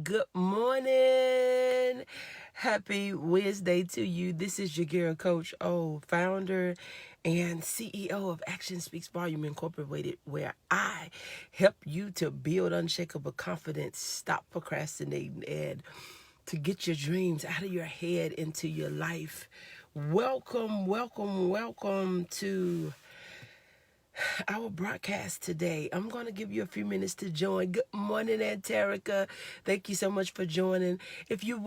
Good morning. Happy Wednesday to you. This is your girl, Coach O, founder and CEO of Action Speaks Volume Incorporated, where I help you to build unshakable confidence, stop procrastinating, and to get your dreams out of your head into your life. Welcome to our broadcast today. I'm going to give you a few minutes to join. Good morning, Anterica. Thank you so much for joining. If you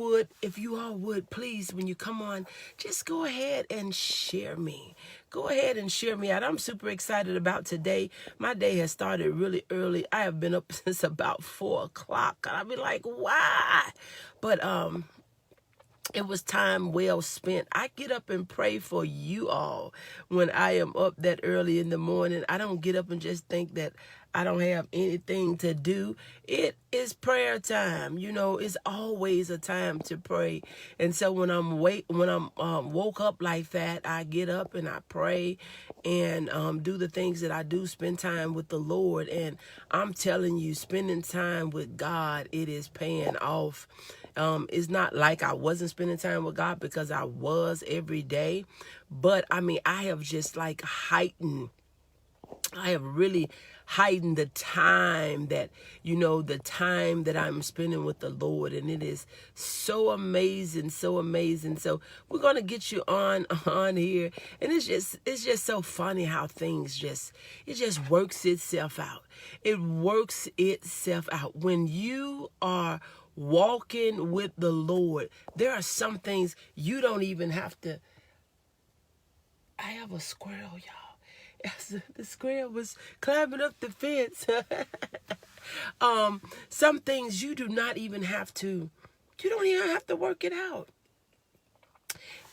all would, please, when you come on, just go ahead and share me. Go ahead and share me out. I'm super excited about today. My day has started really early. I have been up since about 4 o'clock. I'll be like, why? But, it was time well spent. I get up and pray for you all when I am up that early in the morning. I don't get up and just think that I don't have anything to do. It is prayer time. It's always a time to pray. And so when I'm woke up like that, I get up and I pray and do the things that I do, spend time with the Lord. And I'm telling you, spending time with God, it is paying off. It's not like I wasn't spending time with God, because I was every day. But I have just I have really heightened the time that, the time that I'm spending with the Lord. And it is so amazing, so amazing. So we're going to get you on here. And it's just so funny how it just works itself out. It works itself out. When you are walking with the Lord, there are some things you don't even have to. I have a squirrel, y'all. As the squirrel was climbing up the fence. Some things you do not even have to. You don't even have to work it out.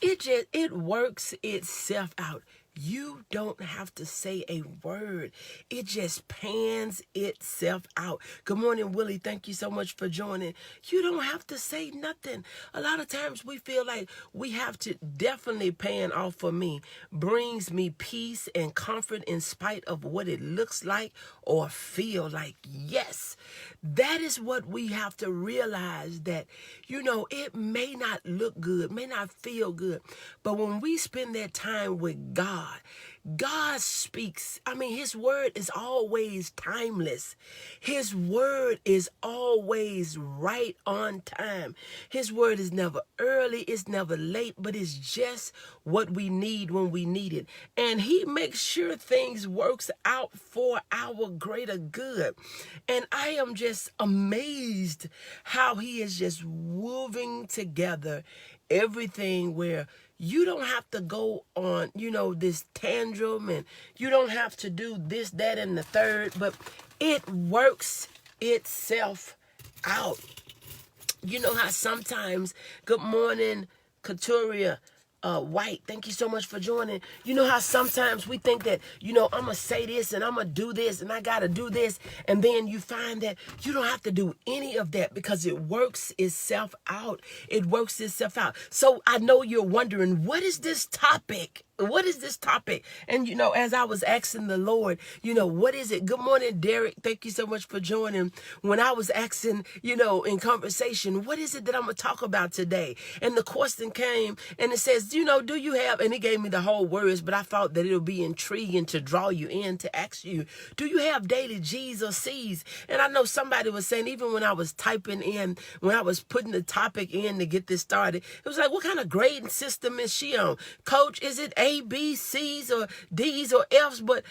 It works itself out. You don't have to say a word. It just pans itself out. Good morning, Willie. Thank you so much for joining. You don't have to say nothing. A lot of times we feel like we have to. Definitely paying off for me brings me peace and comfort in spite of what it looks like or feel like. Yes, that is what we have to realize, that, it may not look good, may not feel good, but when we spend that time with God speaks. His word is always timeless. His word is always right on time. His word is never early, it's never late, but it's just what we need when we need it. And he makes sure things works out for our greater good. And I am just amazed how he is just woven together everything, where you don't have to go on, this tantrum, and you don't have to do this, that, and the third, but it works itself out. You know how sometimes, good morning, Katuria White, thank you so much for joining. You know how sometimes we think that, I'm going to say this and I'm going to do this and I got to do this. And then you find that you don't have to do any of that, because it works itself out. It works itself out. So I know you're wondering, what is this topic? What is this topic? And, as I was asking the Lord, what is it? Good morning, Derek. Thank you so much for joining. When I was asking, in conversation, what is it that I'm going to talk about today? And the question came and it says, do you have, and he gave me the whole words, but I thought that it'll be intriguing to draw you in, to ask you, do you have daily G's or C's? And I know somebody was saying, even when I was typing in, when I was putting the topic in to get this started, it was like, what kind of grading system is she on? Coach, is it A, B, C's or D's or F's? But,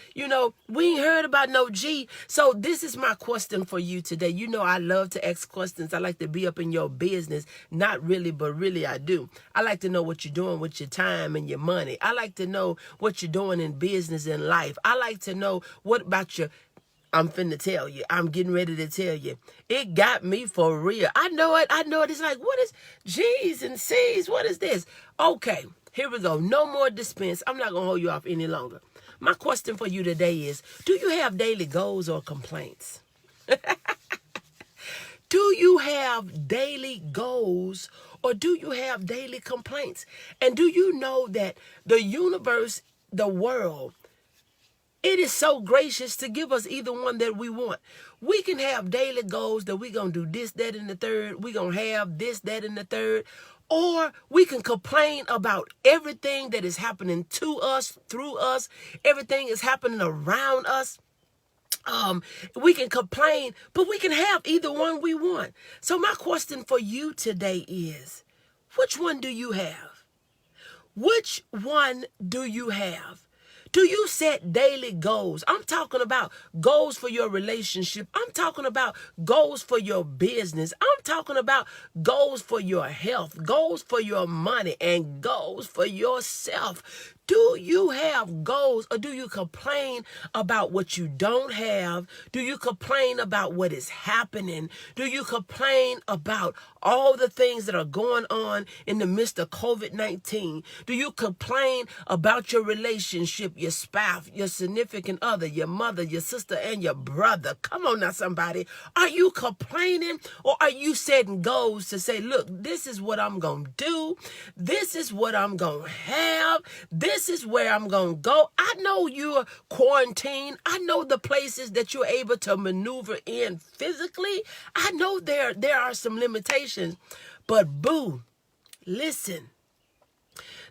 we ain't heard about no G. So this is my question for you today. I love to ask questions. I like to be up in your business. Not really, but really I do. I like to know what you're doing with your time and your money. I like to know what you're doing in business and life. I like to know what about your. I'm finna tell you. I'm getting ready to tell you. It got me for real. I know it. It's like, what is G's and C's? What is this? Okay, here we go. No more dispense. I'm not going to hold you off any longer. My question for you today is, do you have daily goals or complaints? Do you have daily goals, or do you have daily complaints? And do you know that the universe, the world, It is so gracious to give us either one that we want. We can have daily goals that we're going to do this, that, and the third. We're going to have this, that, and the third. Or we can complain about everything that is happening to us, through us. Everything is happening around us. We can complain, but we can have either one we want. So my question for you today is, which one do you have? Which one do you have? Do you set daily goals? I'm talking about goals for your relationship. I'm talking about goals for your business. I'm talking about goals for your health, goals for your money, and goals for yourself. Do you have goals, or do you complain about what you don't have? Do you complain about what is happening? Do you complain about all the things that are going on in the midst of COVID-19? Do you complain about your relationship, your spouse, your significant other, your mother, your sister, and your brother? Come on now, somebody. Are you complaining, or are you setting goals to say, look, this is what I'm going to do. This is what I'm going to have. This is where I'm going to go. I know you're quarantined. I know the places that you're able to maneuver in physically. I know there are some limitations. But boo, listen,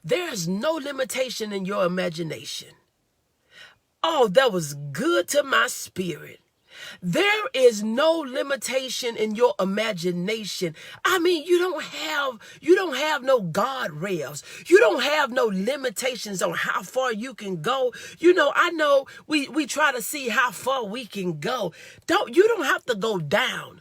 there's no limitation in your imagination. Oh, that was good to my spirit. There is no limitation in your imagination. I mean, you don't have no guardrails. You don't have no limitations on how far you can go. I know we try to see how far we can go. You don't have to go down.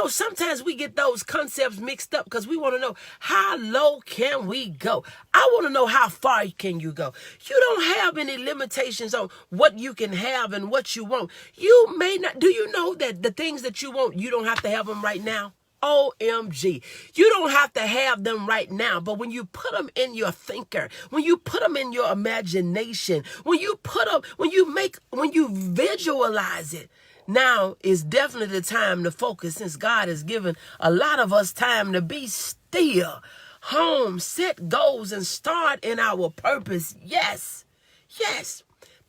Sometimes we get those concepts mixed up because we want to know, how low can we go? I want to know, how far can you go? You don't have any limitations on what you can have and what you want. You may not. Do you know that the things that you want, you don't have to have them right now? OMG. You don't have to have them right now, but when you put them in your thinker, when you put them in your imagination, when you visualize it, now is definitely the time to focus, since God has given a lot of us time to be still, home, set goals, and start in our purpose. Yes.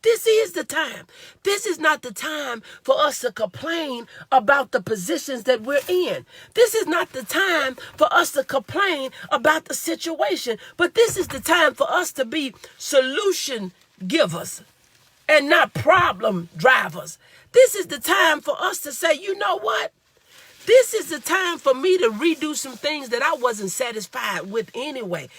This is the time. This is not the time for us to complain about the positions that we're in. This is not the time for us to complain about the situation, but this is the time for us to be solution givers and not problem drivers. This is the time for us to say, you know what? This is the time for me to redo some things that I wasn't satisfied with anyway.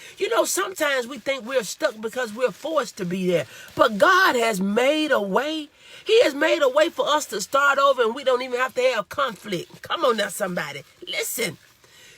Sometimes we think we're stuck because we're forced to be there. But God has made a way. He has made a way for us to start over, and we don't even have to have conflict. Come on now, somebody. Listen.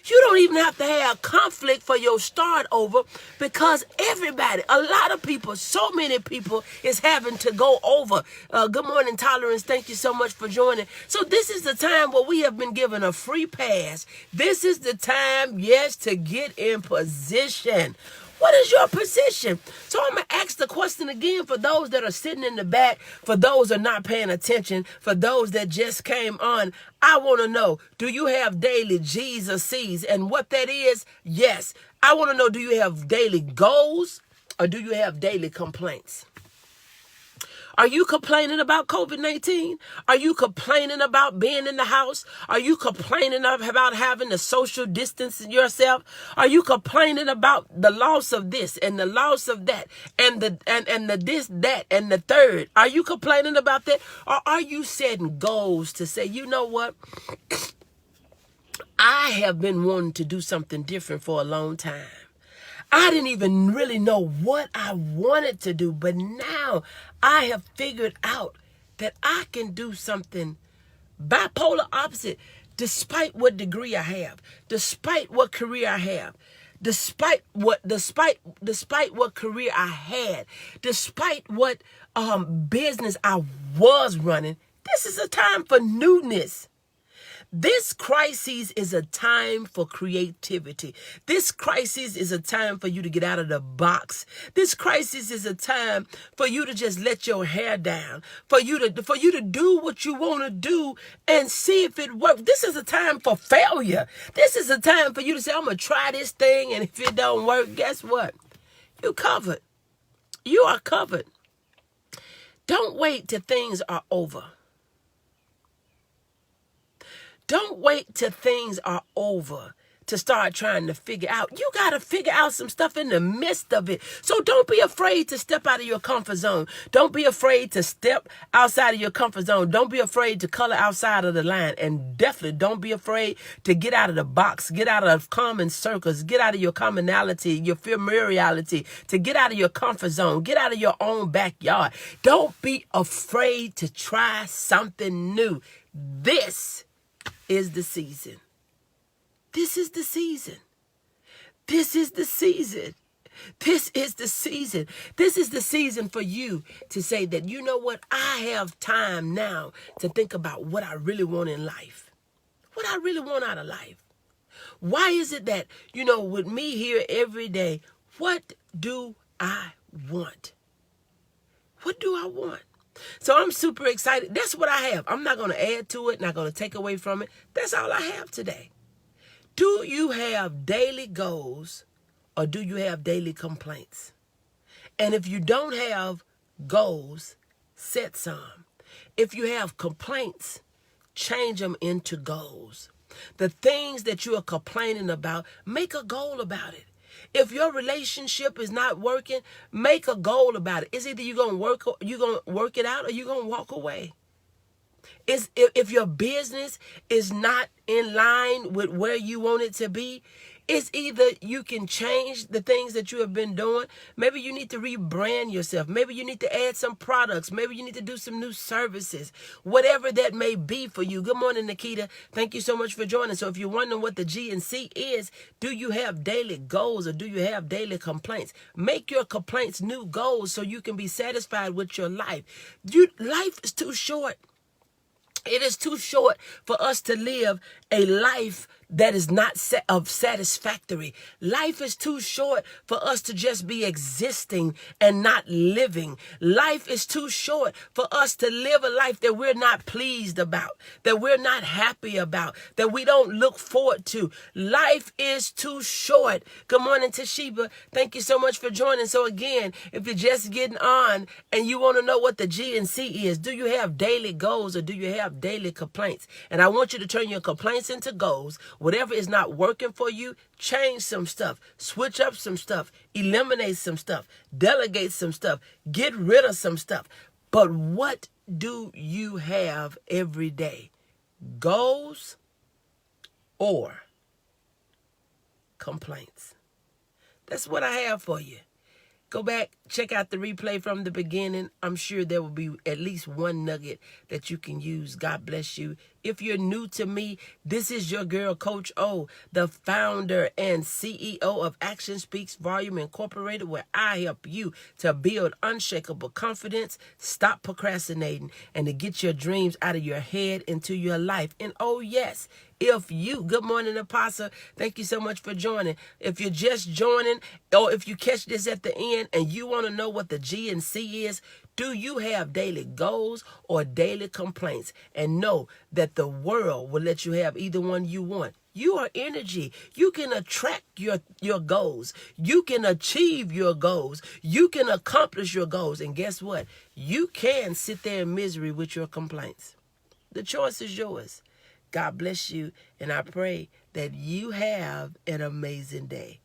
You don't even have to have conflict for your start over, because everybody, a lot of people, so many people is having to go over. Good morning, Tolerance. Thank you so much for joining. So this is the time where we have been given a free pass. This is the time, yes, to get in position. What is your position? So I'm going to ask the question again for those that are sitting in the back, for those that are not paying attention, for those that just came on. I want to know, do you have daily Jesus sees? And what that is, yes. I want to know, do you have daily goals, or do you have daily complaints? Are you complaining about COVID-19? Are you complaining about being in the house? Are you complaining about having to social distance yourself? Are you complaining about the loss of this and the loss of that and the this, that, and the third? Are you complaining about that? Or are you setting goals to say, you know what? I have been wanting to do something different for a long time. I didn't even really know what I wanted to do, but now I have figured out that I can do something bipolar opposite, despite what degree I have, despite what career I have, despite what career I had, despite what business I was running. This is a time for newness. This crisis is a time for creativity. This crisis is a time for you to get out of the box. This crisis is a time for you to just let your hair down, for you to do what you want to do and see if it works. This is a time for failure. This is a time for you to say, I'm going to try this thing, and if it don't work, guess what? You're covered. You are covered. Don't wait till things are over. Don't wait till things are over to start trying to figure out. You got to figure out some stuff in the midst of it. So don't be afraid to step out of your comfort zone. Don't be afraid to step outside of your comfort zone. Don't be afraid to color outside of the line. And definitely don't be afraid to get out of the box, get out of common circles, get out of your commonality, your familiarity, to get out of your comfort zone, get out of your own backyard. Don't be afraid to try something new. This is the season. This is the season. This is the season. This is the season. This is the season for you to say that, you know what, I have time now to think about what I really want in life. What I really want out of life. Why is it that, with me here every day, what do I want? What do I want? So I'm super excited. That's what I have. I'm not going to add to it, not going to take away from it. That's all I have today. Do you have daily goals or do you have daily complaints? And if you don't have goals, set some. If you have complaints, change them into goals. The things that you are complaining about, make a goal about it. If your relationship is not working, make a goal about it. It's either you're going to work it out or you're going to walk away. If your business is not in line with where you want it to be, it's either you can change the things that you have been doing. Maybe you need to rebrand yourself. Maybe you need to add some products. Maybe you need to do some new services. Whatever that may be for you. Good morning, Nikita. Thank you so much for joining. So if you're wondering what the G&C is, do you have daily goals or do you have daily complaints? Make your complaints new goals so you can be satisfied with your life. Life is too short. It is too short for us to live a life that is not satisfactory. Life is too short for us to just be existing and not living. Life is too short for us to live a life that we're not pleased about, that we're not happy about, that we don't look forward to. Life is too short. Good morning, Toshiba. Thank you so much for joining. So again, if you're just getting on and you want to know what the G&C is, do you have daily goals or do you have daily complaints? And I want you to turn your complaints into goals. Whatever is not working for you, change some stuff, switch up some stuff, eliminate some stuff, delegate some stuff, get rid of some stuff. But what do you have every day? Goals or complaints? That's what I have for you. Go back, check out the replay from the beginning. I'm sure there will be at least one nugget that you can use. God bless you. If you're new to me, this is your girl, Coach O, the founder and CEO of Action Speaks Volume Incorporated, where I help you to build unshakable confidence, stop procrastinating, and to get your dreams out of your head into your life. And oh yes, good morning, Apostle. Thank you so much for joining. If you're just joining, or if you catch this at the end and you want to know what the G&C is, do you have daily goals or daily complaints? And know that the world will let you have either one you want. You are energy. You can attract your goals. You can achieve your goals. You can accomplish your goals. And guess what? You can sit there in misery with your complaints. The choice is yours. God bless you, and I pray that you have an amazing day.